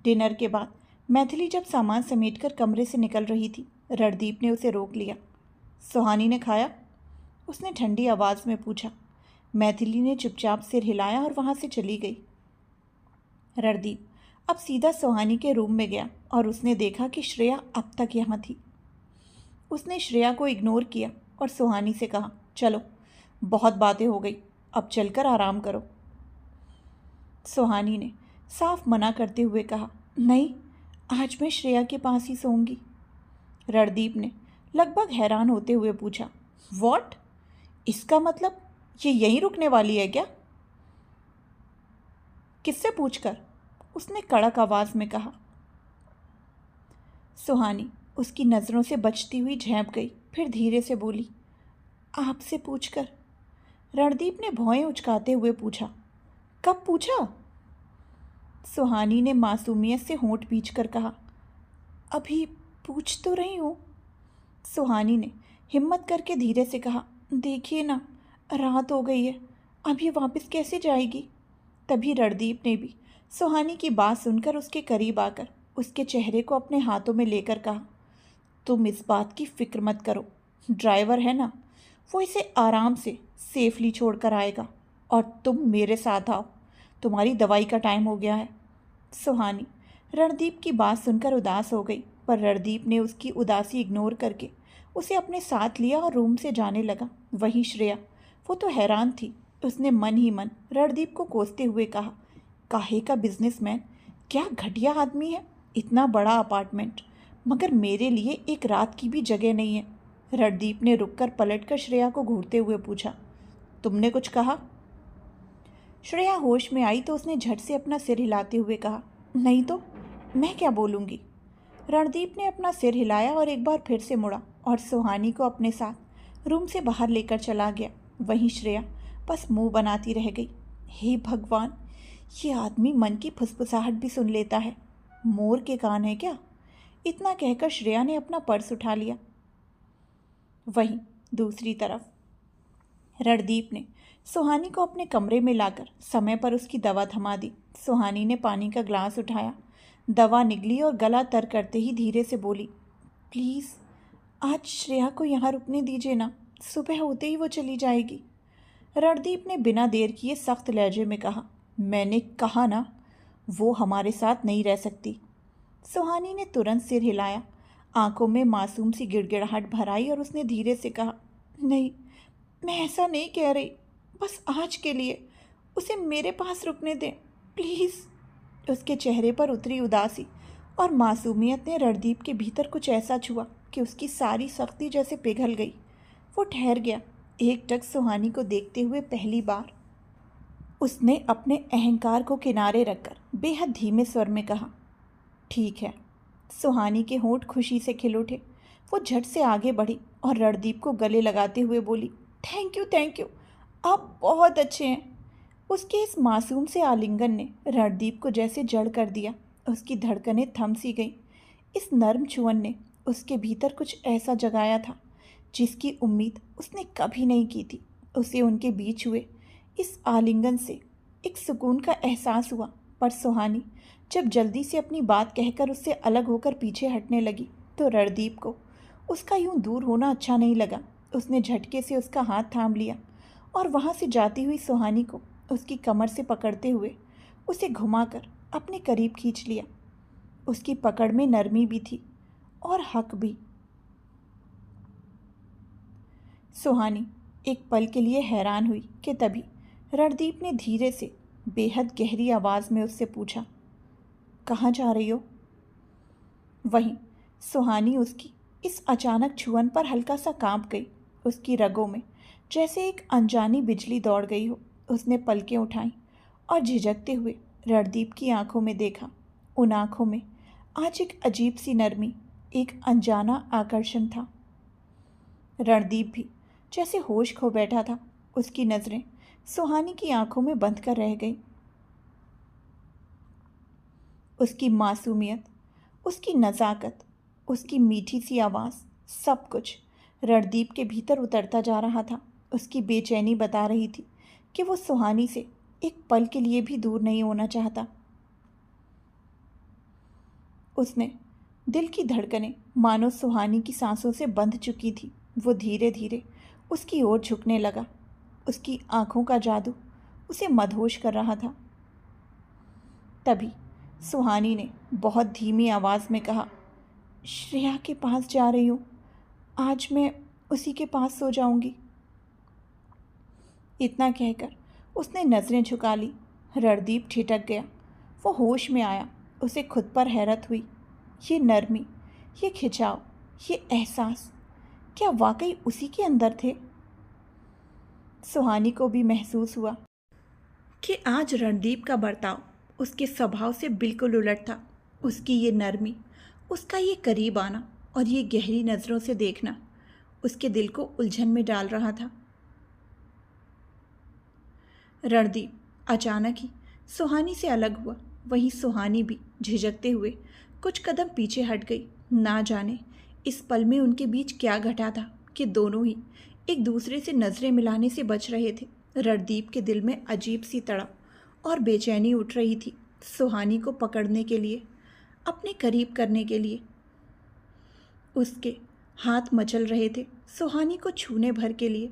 डिनर के बाद मैथिली जब सामान समेटकर कमरे से निकल रही थी, रणदीप ने उसे रोक लिया। सुहानी ने खाया? उसने ठंडी आवाज़ में पूछा। मैथिली ने चुपचाप सिर हिलाया और वहाँ से चली गई। रणदीप अब सीधा सुहानी के रूम में गया और उसने देखा कि श्रेया अब तक यहाँ थी। उसने श्रेया को इग्नोर किया और सुहानी से कहा, चलो बहुत बातें हो गई, अब चलकर आराम करो। सुहानी ने साफ मना करते हुए कहा, नहीं, आज मैं श्रेया के पास ही सोऊंगी। रणदीप ने लगभग हैरान होते हुए पूछा, व्हाट? इसका मतलब ये यहीं रुकने वाली है क्या? किससे पूछकर? उसने कड़क आवाज में कहा। सुहानी उसकी नज़रों से बचती हुई झेंप गई, फिर धीरे से बोली, आपसे पूछकर। रणदीप ने भौएं उचकाते हुए पूछा, कब पूछा? सुहानी ने मासूमियत से होंठ पींचकर कहा, अभी पूछ तो रही हूँ। सुहानी ने हिम्मत करके धीरे से कहा, देखिए ना, रात हो गई है, अब ये वापस कैसे जाएगी? तभी रणदीप ने भी सुहानी की बात सुनकर उसके करीब आकर उसके चेहरे को अपने हाथों में लेकर कहा, तुम इस बात की फिक्र मत करो, ड्राइवर है ना, वो इसे आराम से सेफली छोड़कर आएगा और तुम मेरे साथ आओ, तुम्हारी दवाई का टाइम हो गया है। सुहानी रणदीप की बात सुनकर उदास हो गई, पर रणदीप ने उसकी उदासी इग्नोर करके उसे अपने साथ लिया और रूम से जाने लगा। वहीं श्रेया, वो तो हैरान थी। उसने मन ही मन रणदीप को कोसते हुए कहा, काहे का बिजनेसमैन, क्या घटिया आदमी है, इतना बड़ा अपार्टमेंट, मगर मेरे लिए एक रात की भी जगह नहीं है। रणदीप ने रुककर पलटकर श्रेया को घूरते हुए पूछा, तुमने कुछ कहा? श्रेया होश में आई तो उसने झट से अपना सिर हिलाते हुए कहा, नहीं तो मैं क्या बोलूँगी। रणदीप ने अपना सिर हिलाया और एक बार फिर से मुड़ा और सुहानी को अपने साथ रूम से बाहर लेकर चला गया। वहीं श्रेया बस मुंह बनाती रह गई। हे भगवान, ये आदमी मन की फुसफुसाहट भी सुन लेता है, मोर के कान है क्या? इतना कहकर श्रेया ने अपना पर्स उठा लिया। वहीं दूसरी तरफ रणदीप ने सुहानी को अपने कमरे में लाकर समय पर उसकी दवा थमा दी। सुहानी ने पानी का ग्लास उठाया, दवा निगली और गला तर करते ही धीरे से बोली, प्लीज़ आज श्रेया को यहाँ रुकने दीजिए ना, सुबह होते ही वो चली जाएगी। रणदीप ने बिना देर किए सख्त लहजे में कहा, मैंने कहा ना, वो हमारे साथ नहीं रह सकती। सुहानी ने तुरंत सिर हिलाया, आंखों में मासूम सी गिड़गिड़ाहट भर आई और उसने धीरे से कहा, नहीं, मैं ऐसा नहीं कह रही, बस आज के लिए उसे मेरे पास रुकने दें प्लीज़। उसके चेहरे पर उतरी उदासी और मासूमियत ने रणदीप के भीतर कुछ ऐसा छुआ कि उसकी सारी सख्ती जैसे पिघल गई। वो ठहर गया, एकटक सुहानी को देखते हुए। पहली बार उसने अपने अहंकार को किनारे रखकर बेहद धीमे स्वर में कहा, ठीक है। सुहानी के होंठ खुशी से खिल उठे। वो झट से आगे बढ़ी और रणदीप को गले लगाते हुए बोली, थैंक यू, आप बहुत अच्छे हैं। उसके इस मासूम से आलिंगन ने रणदीप को जैसे जड़ कर दिया। उसकी धड़कनें थम सी गईं। इस नर्म छुअन ने उसके भीतर कुछ ऐसा जगाया था जिसकी उम्मीद उसने कभी नहीं की थी। उसे उनके बीच हुए इस आलिंगन से एक सुकून का एहसास हुआ, पर सुहानी जब जल्दी से अपनी बात कहकर उससे अलग होकर पीछे हटने लगी तो रणदीप को उसका यूं दूर होना अच्छा नहीं लगा। उसने झटके से उसका हाथ थाम लिया और वहाँ से जाती हुई सुहानी को उसकी कमर से पकड़ते हुए उसे घुमाकर अपने करीब खींच लिया। उसकी पकड़ में नरमी भी थी और हक भी। सुहानी एक पल के लिए हैरान हुई कि तभी रणदीप ने धीरे से बेहद गहरी आवाज़ में उससे पूछा, कहाँ जा रही हो? वहीं सुहानी उसकी इस अचानक छुअन पर हल्का सा कांप गई उसकी रगों में, जैसे एक अनजानी बिजली दौड़ गई हो। उसने पलकें उठाई और झिझकते हुए रणदीप की आंखों में देखा। उन आंखों में आज एक अजीब सी नरमी, एक अनजाना आकर्षण था। रणदीप भी जैसे होश खो बैठा था। उसकी नजरें सुहानी की आंखों में बंद कर रह गई। उसकी मासूमियत, उसकी नज़ाकत, उसकी मीठी सी आवाज़, सब कुछ रणदीप के भीतर उतरता जा रहा था। उसकी बेचैनी बता रही थी कि वो सुहानी से एक पल के लिए भी दूर नहीं होना चाहता। उसने दिल की धड़कनें मानो सुहानी की सांसों से बंध चुकी थी। वो धीरे धीरे उसकी ओर झुकने लगा। उसकी आंखों का जादू उसे मदहोश कर रहा था। तभी सुहानी ने बहुत धीमी आवाज़ में कहा, श्रेया के पास जा रही हूँ, आज मैं उसी के पास सो जाऊंगी। इतना कहकर उसने नज़रें झुका ली। रणदीप ठिठक गया। वो होश में आया। उसे खुद पर हैरत हुई। ये नरमी, ये खिंचाव, ये एहसास क्या वाकई उसी के अंदर थे? सुहानी को भी महसूस हुआ कि आज रणदीप का बर्ताव उसके स्वभाव से बिल्कुल उलट था। उसकी ये नरमी, उसका ये करीब आना और ये गहरी नज़रों से देखना उसके दिल को उलझन में डाल रहा था। रणदीप अचानक ही सुहानी से अलग हुआ। वहीं सुहानी भी झिझकते हुए कुछ कदम पीछे हट गई। ना जाने इस पल में उनके बीच क्या घटा था कि दोनों ही एक दूसरे से नज़रें मिलाने से बच रहे थे। रणदीप के दिल में अजीब सी तड़प और बेचैनी उठ रही थी, सुहानी को पकड़ने के लिए, अपने करीब करने के लिए। उसके हाथ मचल रहे थे सुहानी को छूने भर के लिए।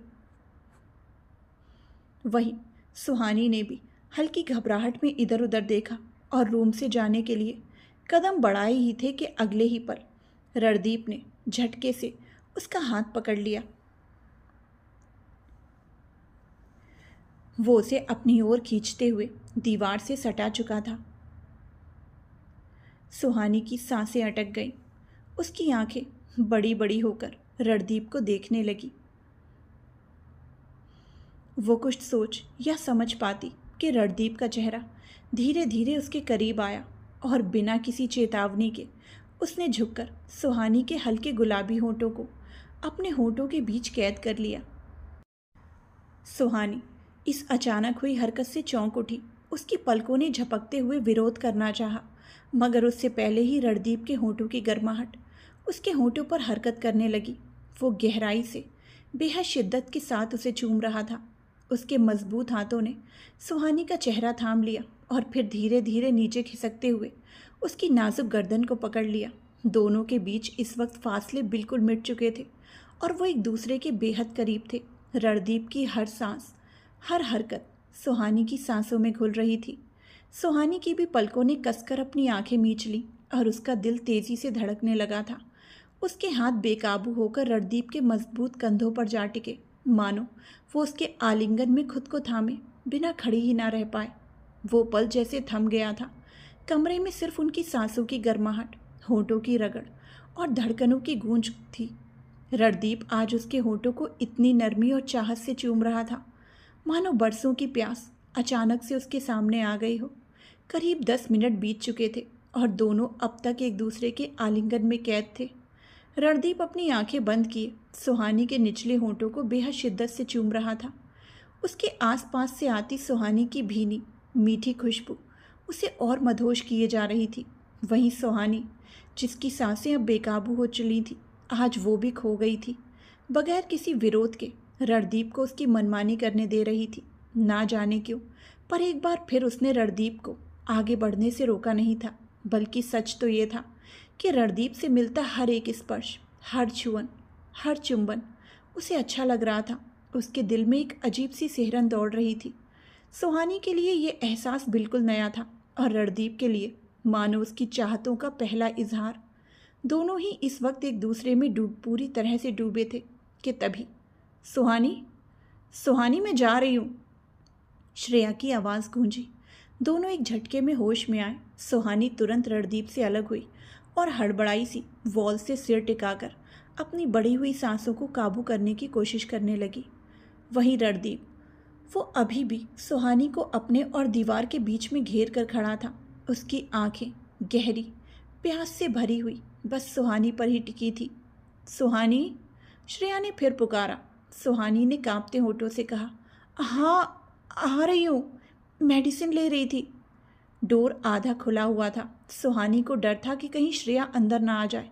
वहीं सुहानी ने भी हल्की घबराहट में इधर उधर देखा और रूम से जाने के लिए कदम बढ़ाए ही थे कि अगले ही पल रणदीप ने झटके से उसका हाथ पकड़ लिया। वो उसे अपनी ओर खींचते हुए दीवार से सटा चुका था। सुहानी की सांसें अटक गईं। उसकी आंखें बड़ी बड़ी होकर रणदीप को देखने लगी। वो कुछ सोच या समझ पाती कि रणदीप का चेहरा धीरे धीरे उसके करीब आया और बिना किसी चेतावनी के उसने झुककर सुहानी के हल्के गुलाबी होंठों को अपने होंठों के बीच कैद कर लिया। सुहानी इस अचानक हुई हरकत से चौंक उठी। उसकी पलकों ने झपकते हुए विरोध करना चाहा, मगर उससे पहले ही रणदीप के होंठों की गर्माहट उसके होंठों पर हरकत करने लगी। वो गहराई से, बेहद शिद्दत के साथ उसे चूम रहा था। उसके मजबूत हाथों ने सुहानी का चेहरा थाम लिया और फिर धीरे धीरे नीचे खिसकते हुए उसकी नाजुक गर्दन को पकड़ लिया। दोनों के बीच इस वक्त फासले बिल्कुल मिट चुके थे और वो एक दूसरे के बेहद करीब थे। रणदीप की हर सांस, हर हरकत सुहानी की सांसों में घुल रही थी। सुहानी की भी पलकों ने कसकर अपनी आंखें मींच ली और उसका दिल तेजी से धड़कने लगा था। उसके हाथ बेकाबू होकर रणदीप के मजबूत कंधों पर जा टिके, मानो वो उसके आलिंगन में खुद को थामे बिना खड़ी ही ना रह पाए। वो पल जैसे थम गया था। कमरे में सिर्फ उनकी सांसों की गर्माहट, होंठों की रगड़ और धड़कनों की गूंज थी। रणदीप आज उसके होंठों को इतनी नरमी और चाहत से चूम रहा था मानो बरसों की प्यास अचानक से उसके सामने आ गई हो। करीब 10 मिनट बीत चुके थे और दोनों अब तक एक दूसरे के आलिंगन में कैद थे। रणदीप अपनी आंखें बंद किए सुहानी के निचले होंठों को बेहद शिद्दत से चूम रहा था। उसके आसपास से आती सुहानी की भीनी मीठी खुशबू उसे और मदहोश किए जा रही थी। वहीं सुहानी, जिसकी सांसें अब बेकाबू हो चली थी, आज वो भी खो गई थी। बगैर किसी विरोध के रणदीप को उसकी मनमानी करने दे रही थी। ना जाने क्यों, पर एक बार फिर उसने रणदीप को आगे बढ़ने से रोका नहीं था, बल्कि सच तो ये था कि रणदीप से मिलता हर एक स्पर्श, हर छुअन, हर चुंबन उसे अच्छा लग रहा था। उसके दिल में एक अजीब सी सिहरन दौड़ रही थी। सुहानी के लिए ये एहसास बिल्कुल नया था और रणदीप के लिए मानो उसकी चाहतों का पहला इजहार। दोनों ही इस वक्त एक दूसरे में पूरी तरह से डूबे थे कि तभी सुहानी, सुहानी मैं जा रही हूँ, श्रेया की आवाज़ गूंजी। दोनों एक झटके में होश में आए। सुहानी तुरंत रणदीप से अलग हुई और हड़बड़ाई सी वॉल से सिर टिकाकर अपनी बढ़ी हुई सांसों को काबू करने की कोशिश करने लगी। वहीं रणदीप, वो अभी भी सुहानी को अपने और दीवार के बीच में घेर कर खड़ा था। उसकी आंखें गहरी प्यास से भरी हुई बस सुहानी पर ही टिकी थी। सुहानी, श्रेया ने फिर पुकारा। सुहानी ने कांपते होठों से कहा, हाँ आ रही हूँ, मेडिसिन ले रही थी। डोर आधा खुला हुआ था। सुहानी को डर था कि कहीं श्रेया अंदर ना आ जाए।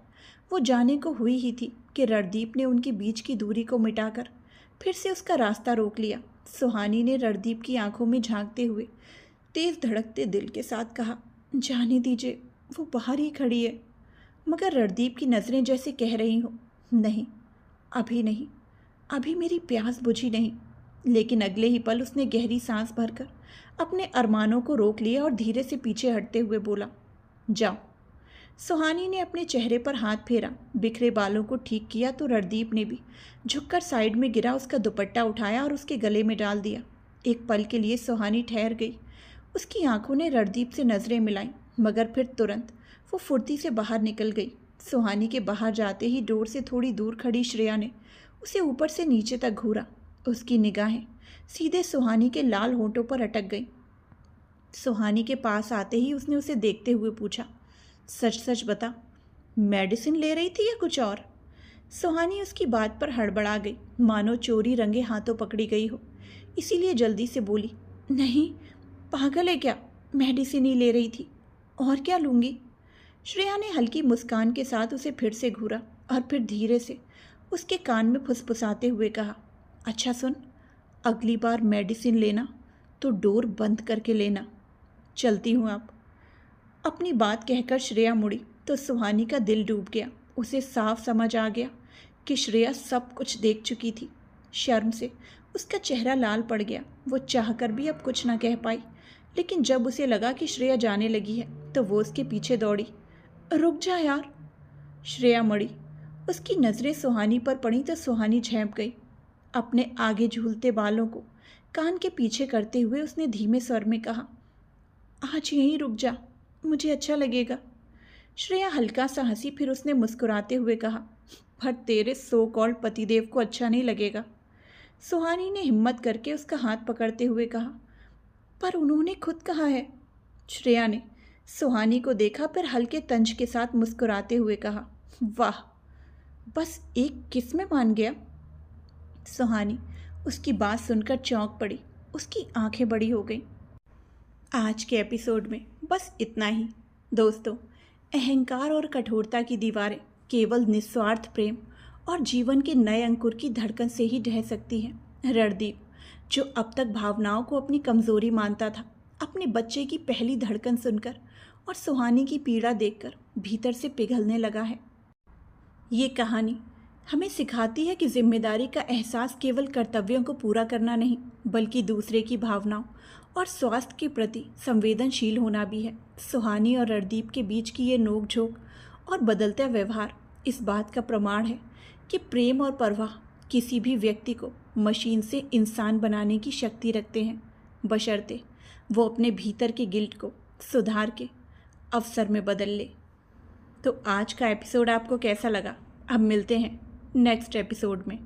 वो जाने को हुई ही थी कि रणदीप ने उनके बीच की दूरी को मिटाकर फिर से उसका रास्ता रोक लिया। सुहानी ने रणदीप की आंखों में झांकते हुए तेज धड़कते दिल के साथ कहा, जाने दीजिए, वो बाहर ही खड़ी है। मगर रणदीप की नज़रें जैसे कह रही हो, नहीं, अभी नहीं, अभी मेरी प्यास बुझी नहीं। लेकिन अगले ही पल उसने गहरी सांस भरकर अपने अरमानों को रोक लिया और धीरे से पीछे हटते हुए बोला, जाओ। सुहानी ने अपने चेहरे पर हाथ फेरा, बिखरे बालों को ठीक किया तो रणदीप ने भी झुककर साइड में गिरा उसका दुपट्टा उठाया और उसके गले में डाल दिया। एक पल के लिए सुहानी ठहर गई। उसकी आंखों ने रणदीप से नजरें मिलाईं, मगर फिर तुरंत वो फुर्ती से बाहर निकल गई। सुहानी के बाहर जाते ही डोर से थोड़ी दूर खड़ी श्रेया ने उसे ऊपर से नीचे तक घूरा। उसकी निगाहें सीधे सुहानी के लाल होंठों पर अटक गईं। सुहानी के पास आते ही उसने उसे देखते हुए पूछा, सच सच बता, मेडिसिन ले रही थी या कुछ और? सुहानी उसकी बात पर हड़बड़ा गई, मानो चोरी रंगे हाथों पकड़ी गई हो। इसीलिए जल्दी से बोली, नहीं, पागल है क्या, मेडिसिन ही ले रही थी, और क्या लूँगी? श्रेया ने हल्की मुस्कान के साथ उसे फिर से घूरा और फिर धीरे से उसके कान में फुसफुसाते हुए कहा, अच्छा सुन, अगली बार मेडिसिन लेना तो डोर बंद करके लेना। चलती हूँ आप। अपनी बात कहकर श्रेया मुड़ी तो सुहानी का दिल डूब गया। उसे साफ समझ आ गया कि श्रेया सब कुछ देख चुकी थी। शर्म से उसका चेहरा लाल पड़ गया। वो चाहकर भी अब कुछ ना कह पाई, लेकिन जब उसे लगा कि श्रेया जाने लगी है तो वो उसके पीछे दौड़ी। रुक जा यार। श्रेया मुड़ी, उसकी नज़रें सुहानी पर पड़ी तो सुहानी झेंप गई। अपने आगे झूलते बालों को कान के पीछे करते हुए उसने धीमे स्वर में कहा, आज यहीं रुक जा, मुझे अच्छा लगेगा। श्रेया हल्का सा हंसी, फिर उसने मुस्कुराते हुए कहा, पर तेरे सो कॉल्ड पतिदेव को अच्छा नहीं लगेगा। सुहानी ने हिम्मत करके उसका हाथ पकड़ते हुए कहा, पर उन्होंने खुद कहा है। श्रेया ने सुहानी को देखा, फिर हल्के तंज के साथ मुस्कुराते हुए कहा, वाह, बस एक किस में मान गया। सुहानी उसकी बात सुनकर चौंक पड़ी। उसकी आंखें बड़ी हो गईं। आज के एपिसोड में बस इतना ही। दोस्तों, अहंकार और कठोरता की दीवारें केवल निस्वार्थ प्रेम और जीवन के नए अंकुर की धड़कन से ही ढह सकती हैं। रणदीप, जो अब तक भावनाओं को अपनी कमजोरी मानता था, अपने बच्चे की पहली धड़कन सुनकर और सुहानी की पीड़ा देखकर भीतर से पिघलने लगा है। ये कहानी हमें सिखाती है कि जिम्मेदारी का एहसास केवल कर्तव्यों को पूरा करना नहीं, बल्कि दूसरे की भावनाओं और स्वास्थ्य के प्रति संवेदनशील होना भी है। सुहानी और रणदीप के बीच की ये नोक-झोंक और बदलता व्यवहार इस बात का प्रमाण है कि प्रेम और परवाह किसी भी व्यक्ति को मशीन से इंसान बनाने की शक्ति रखते हैं, बशर्ते वो अपने भीतर के गिल्ट को सुधार के अवसर में बदल ले। तो आज का एपिसोड आपको कैसा लगा? अब मिलते हैं नेक्स्ट एपिसोड में।